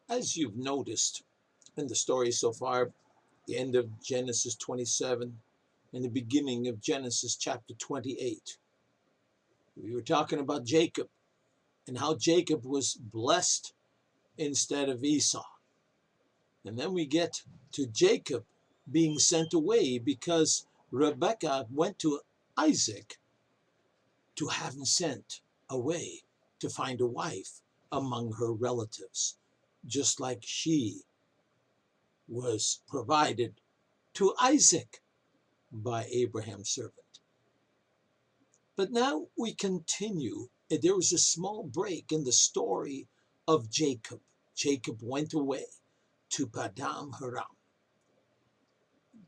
As you've noticed in the story so far, the end of Genesis 27 and the beginning of Genesis chapter 28, we were talking about Jacob and how Jacob was blessed instead of Esau. And then we get to Jacob being sent away because Rebekah went to Isaac to have him sent away to find a wife among her relatives, just like she was provided to Isaac by Abraham's servant. But now we continue. There was a small break in the story of Jacob. Jacob went away to Padam Haram.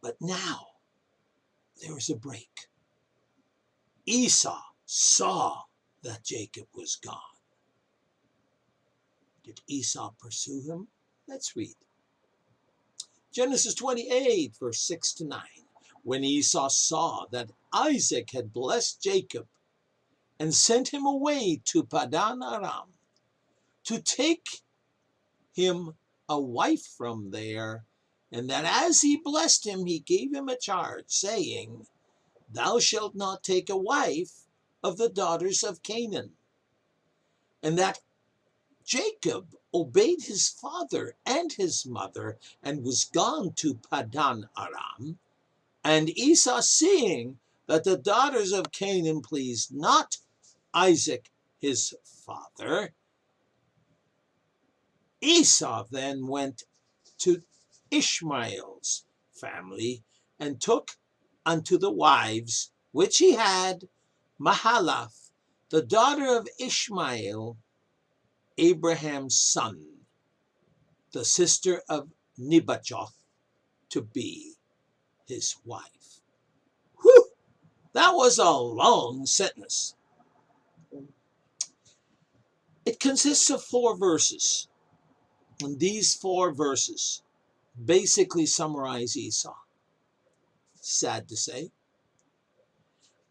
But now there is a break. Esau saw that Jacob was gone. Did Esau pursue him? Let's read. Genesis 28, verse 6 to 9. When Esau saw that Isaac had blessed Jacob and sent him away to Padan Aram to take him a wife from there, and that as he blessed him, he gave him a charge, saying, Thou shalt not take a wife of the daughters of Canaan. And that Jacob obeyed his father and his mother and was gone to Padan Aram. And Esau, seeing that the daughters of Canaan pleased not Isaac his father, Esau then went to Ishmael's family and took unto the wives which he had Mahalath, the daughter of Ishmael, Abraham's son, the sister of Nebajoth, to be his wife. Whew! That was a long sentence. It consists of 4 verses. And these 4 verses basically summarize Esau. Sad to say.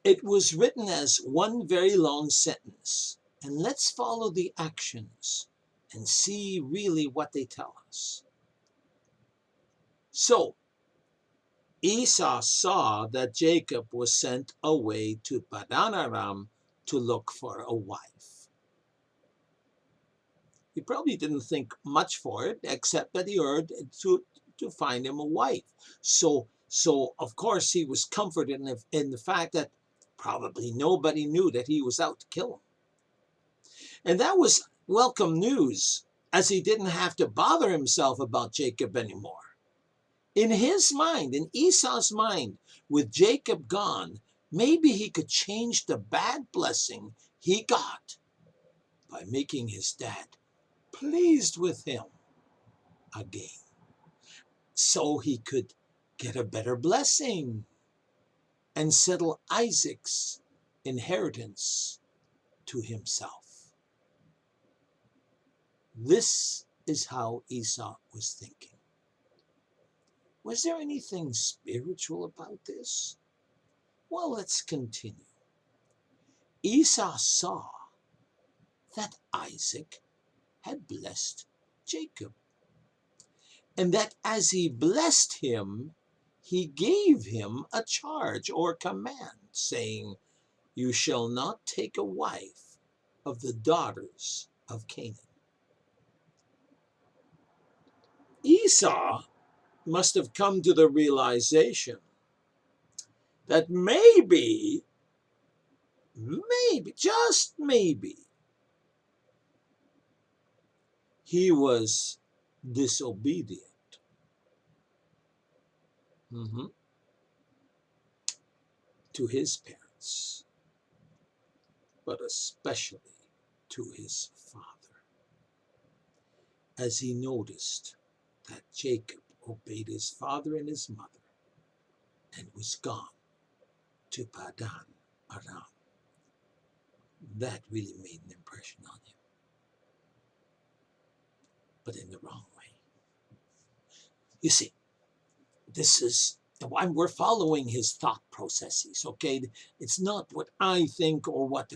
It was written as one very long sentence. And let's follow the actions and see really what they tell us. So, Esau saw that Jacob was sent away to Padan Aram to look for a wife. He probably didn't think much for it, except that he heard to find him a wife. So of course he was comforted in the fact that probably nobody knew that he was out to kill him. And that was welcome news, as he didn't have to bother himself about Jacob anymore. In his mind, in Esau's mind, with Jacob gone, maybe he could change the bad blessing he got by making his dad pleased with him again, so he could get a better blessing and settle Isaac's inheritance to himself. This is how Esau was thinking. Was there anything spiritual about this? Well, let's continue. Esau saw that Isaac had blessed Jacob, and that as he blessed him, he gave him a charge or command, saying, You shall not take a wife of the daughters of Canaan. Esau must have come to the realization that maybe, just maybe, he was disobedient. To his parents, but especially to his father, as he noticed that Jacob obeyed his father and his mother and was gone to Padan Aram. That really made an impression on him, but in the wrong way. You see, we're following his thought processes, okay? It's not what I think or what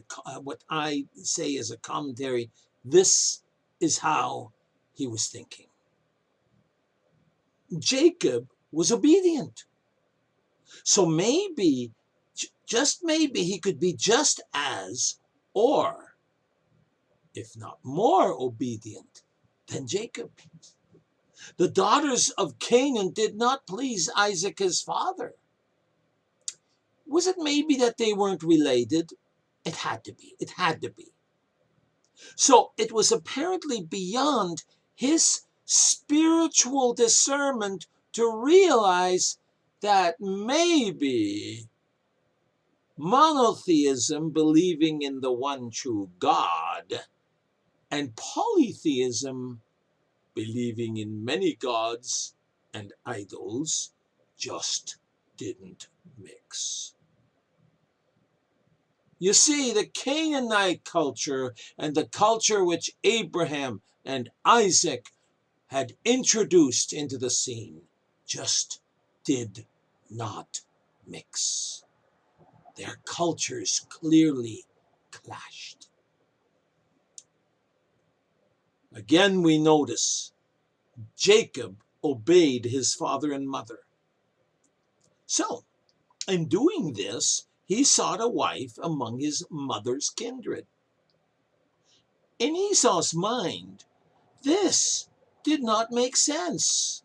I say as a commentary. This is how he was thinking. Jacob was obedient. So maybe, just maybe, he could be just as, or if not more obedient than Jacob. The daughters of Canaan did not please Isaac, his father. Was it maybe that they weren't related? It had to be. It had to be. So it was apparently beyond his spiritual discernment to realize that maybe monotheism, believing in the one true God, and polytheism, believing in many gods and idols, just didn't mix. You see, the Canaanite culture and the culture which Abraham and Isaac had introduced into the scene just did not mix. Their cultures clearly clashed. Again, we notice Jacob obeyed his father and mother. So, in doing this, he sought a wife among his mother's kindred. In Esau's mind, this did not make sense.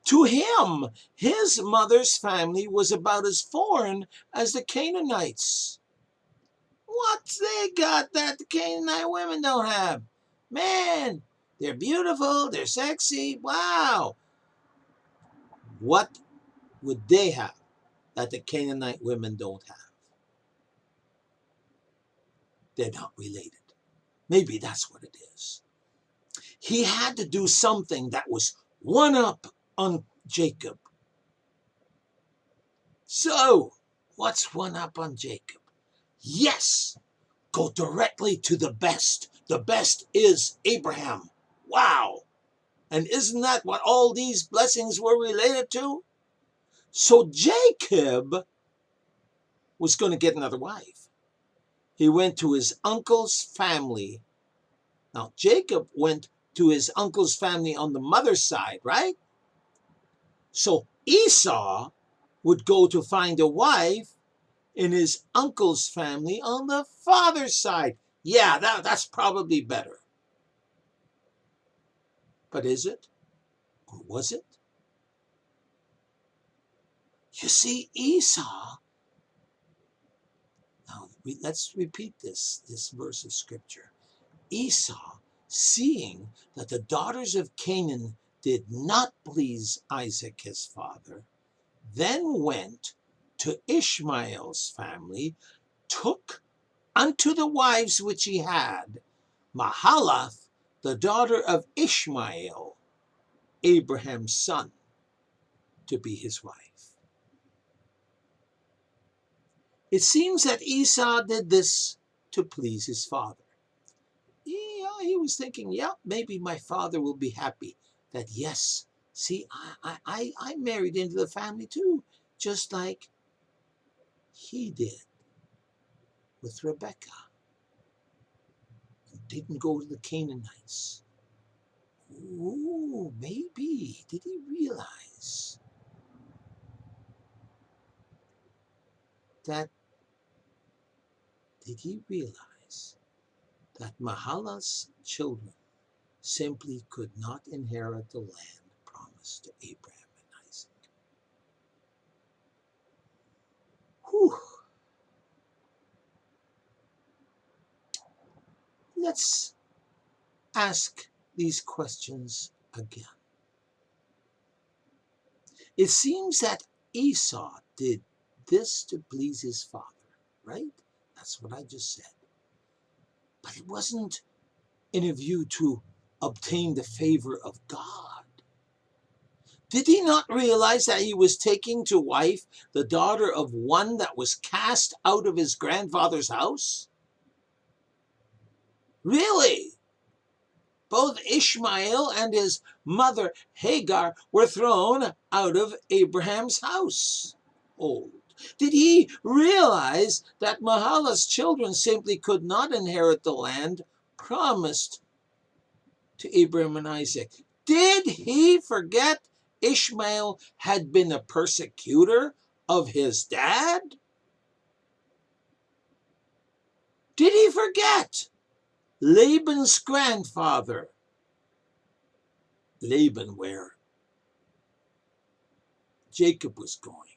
To him, his mother's family was about as foreign as the Canaanites. What's they got that the Canaanite women don't have? Man, they're beautiful, they're sexy, wow. What would they have that the Canaanite women don't have? They're not related. Maybe that's what it is. He had to do something that was one up on Jacob. So, what's one up on Jacob? Yes, go directly to the best. The best is Abraham. Wow. And isn't that what all these blessings were related to? So Jacob was going to get another wife. He went to his uncle's family. Now, Jacob went to his uncle's family on the mother's side, right? So Esau would go to find a wife in his uncle's family on the father's side. Yeah, that's probably better. But is it? Or was it? You see, Esau, now let's repeat this verse of scripture. Esau, seeing that the daughters of Canaan did not please Isaac his father, then went to Ishmael's family, took unto the wives which he had Mahalath, the daughter of Ishmael, Abraham's son, to be his wife. It seems that Esau did this to please his father. Yeah, he was thinking, yeah, maybe my father will be happy that, yes, see, I married into the family too, just like he did with Rebekah. Didn't go to the Canaanites. Ooh, maybe. Did he realize that? Did he realize that Mahalath's children simply could not inherit the land promised to Abraham and Isaac? Whew. Let's ask these questions again. It seems that Esau did this to please his father, right? That's what I just said. But it wasn't in a view to obtain the favor of God. Did he not realize that he was taking to wife the daughter of one that was cast out of his grandfather's house? Really? Both Ishmael and his mother Hagar were thrown out of Abraham's house. Oh, did he realize that Mahalath's children simply could not inherit the land promised to Abraham and Isaac. Did he forget Ishmael had been a persecutor of his dad? Did he forget Laban's grandfather? Laban, where Jacob was going.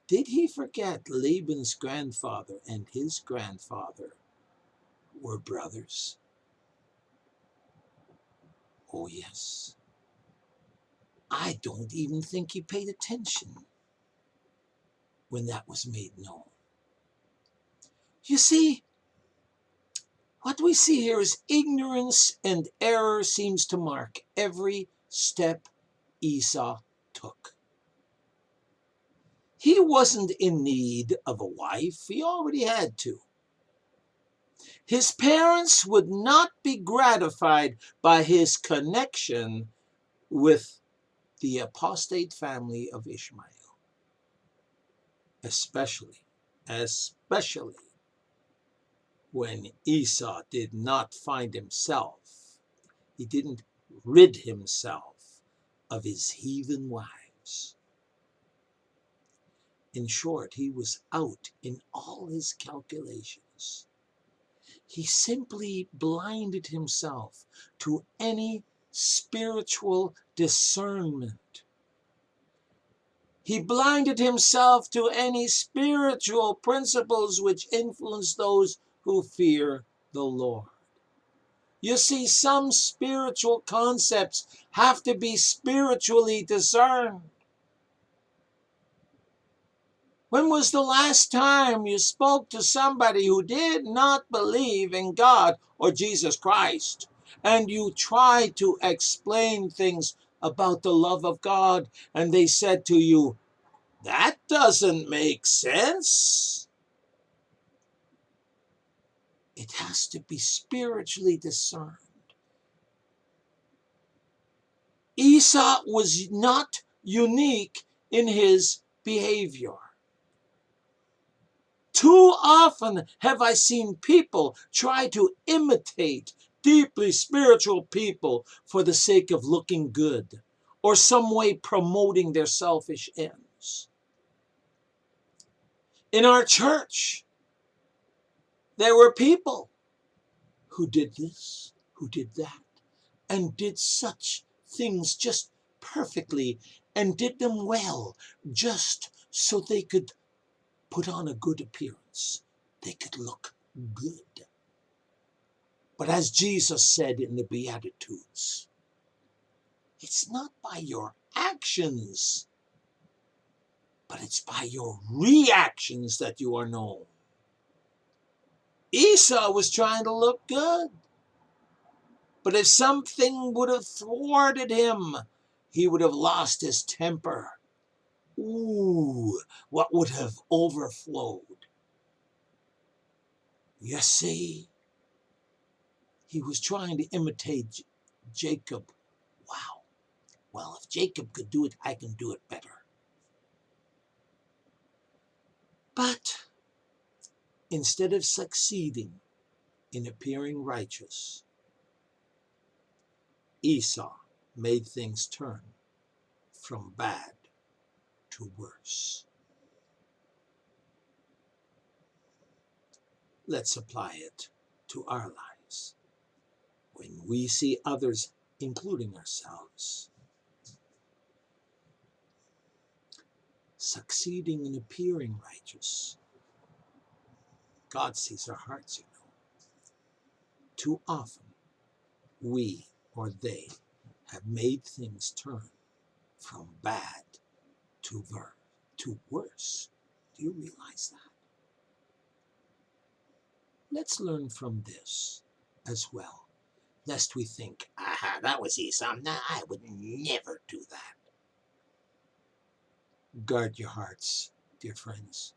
Did he forget Laban's grandfather and his grandfather were brothers? Oh, yes. I don't even think he paid attention when that was made known. You see, what we see here is ignorance and error seems to mark every step Esau took. He wasn't in need of a wife. He already had two. His parents would not be gratified by his connection with the apostate family of Ishmael. Especially when Esau did not find himself, he didn't rid himself of his heathen wives. In short, he was out in all his calculations. He simply blinded himself to any spiritual discernment. He blinded himself to any spiritual principles which influence those who fear the Lord. You see, some spiritual concepts have to be spiritually discerned. When was the last time you spoke to somebody who did not believe in God or Jesus Christ, and you tried to explain things about the love of God, and they said to you, "That doesn't make sense"? It has to be spiritually discerned. Esau was not unique in his behavior. Too often have I seen people try to imitate deeply spiritual people for the sake of looking good or some way promoting their selfish ends. In our church, there were people who did this, who did that, and did such things just perfectly and did them well just so they could put on a good appearance. They could look good. But as Jesus said in the Beatitudes, it's not by your actions, but it's by your reactions that you are known. Esau was trying to look good. But if something would have thwarted him, he would have lost his temper. Ooh, what would have overflowed? You see, he was trying to imitate Jacob. Wow. Well, if Jacob could do it, I can do it better. But instead of succeeding in appearing righteous, Esau made things turn from bad to worse. Let's apply it to our lives. When we see others, including ourselves, succeeding in appearing righteous, God sees our hearts, you know. Too often, we or they have made things turn from bad to worse. Do you realize that? Let's learn from this as well, lest we think, aha, that was Esau. No, I would never do that. Guard your hearts, dear friends.